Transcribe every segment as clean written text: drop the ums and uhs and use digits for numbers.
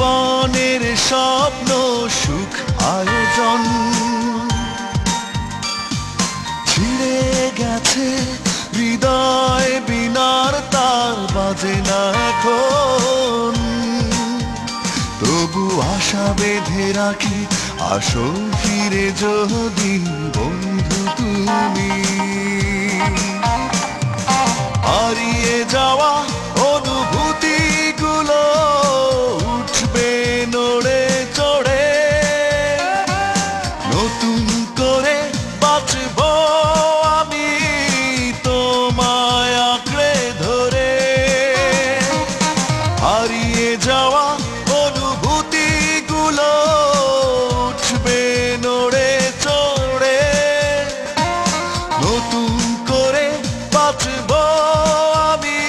জীবনের স্বপ্ন সুখ আয়োজন ছিঁড়ে গেছে হৃদয় বিনার তার বাজে না এখন তবু আশা বেঁধে রাখি আসো ফিরে যদি বন্ধু তুমি হারিয়ে যাওয়া অনুভূতিগুলো উঠবে নড়ে চড়ে নতুন করে বাঁচবো আমি তোমায় আঁকড়ে ধরে হারিয়ে যাওয়া অনুভূতিগুলো উঠবে নড়ে চড়ে নতুন করে বাঁচবো আমি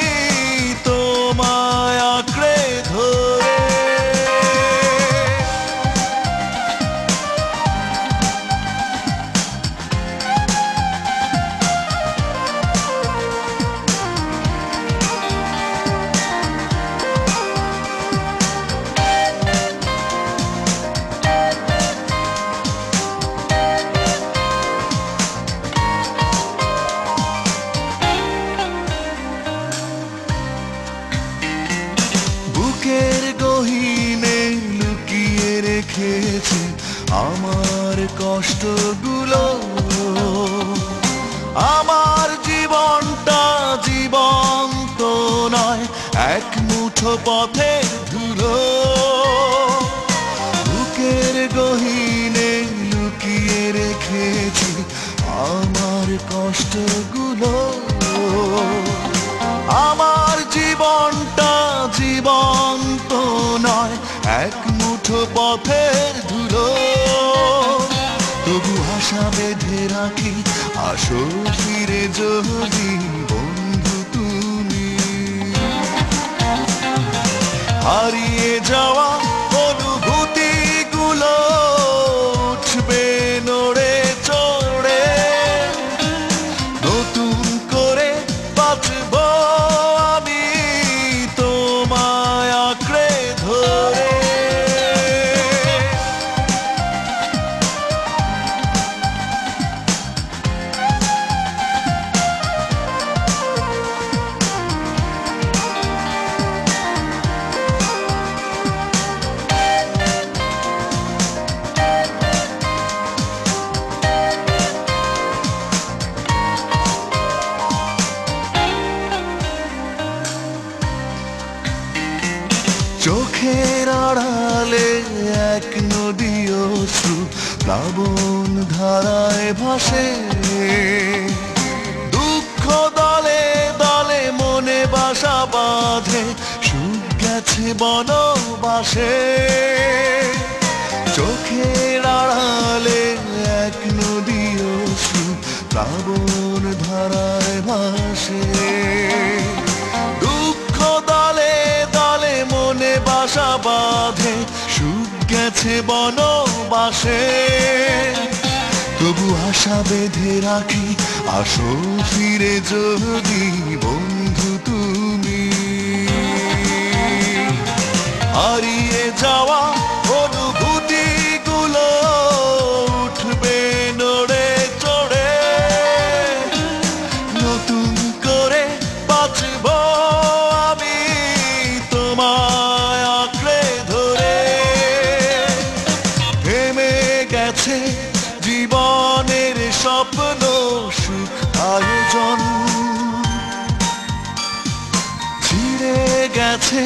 তোমায় আঁকড়ে ধরে বুকের গহীনে লুকিয়ে রেখেছি আমার কষ্টগুলো আমার জীবনটা জীবন্ত নয় এক মুঠো পথের ধুলো বুকের গহীনে লুকিয়ে রেখেছি আমার কষ্টগুলো আমার জীবনটা জীবন্ত নয় এক মুঠো পথের ধুলো তবু আশা বেঁধে রাখি আসো ফিরে যদি বন্ধু তুমি হারিয়ে যাওয়া অনুভূতিগুলো উঠবে নড়ে চড়ে নতুন করে বাঁচবো আমি তোমায় আঁকড়ে ধরে চোখের আড়ালে এক নদী অশ্রু প্লাবন ধারায় ভাসে দুঃখ দলে দলে মনে বাসা বাঁধে সুখ গেছে বনবাসে চোখের আড়ালে এক নদী অশ্রু প্লাবন ধারায় ভাসে দুঃখ দলে দলে মনে বাসা বাঁধে সুখ গেছে বনবাসে তবু আশা বেঁধে রাখি আসো ফিরে যদি বন্ধু তুমি হারিয়ে যাওয়া অনুভূতিগুলো উঠবে নড়ে চড়ে নতুন করে বাঁচবো আমি তোমায় আঁকড়ে ধরে থেমে গেছে জীবনের স্বপ্ন সুখ আয়োজন ছিঁড়ে গেছে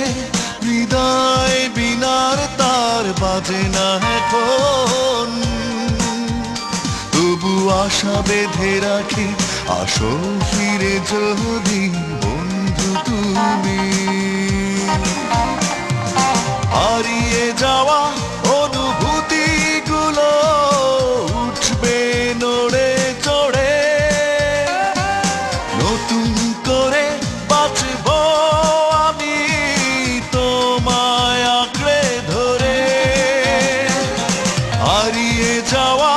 হৃদয় বিনার তার বাজে না এখন তবু আশা বেঁধে রাখি আসো ফিরে যদি বন্ধু তুমি হারিয়ে যাওয়া অনুভূতিগুলো উঠবে নড়ে চড়ে নতুন করে বাঁচবো আমি তোমায় আঁকড়ে ধরে হারিয়ে যাওয়া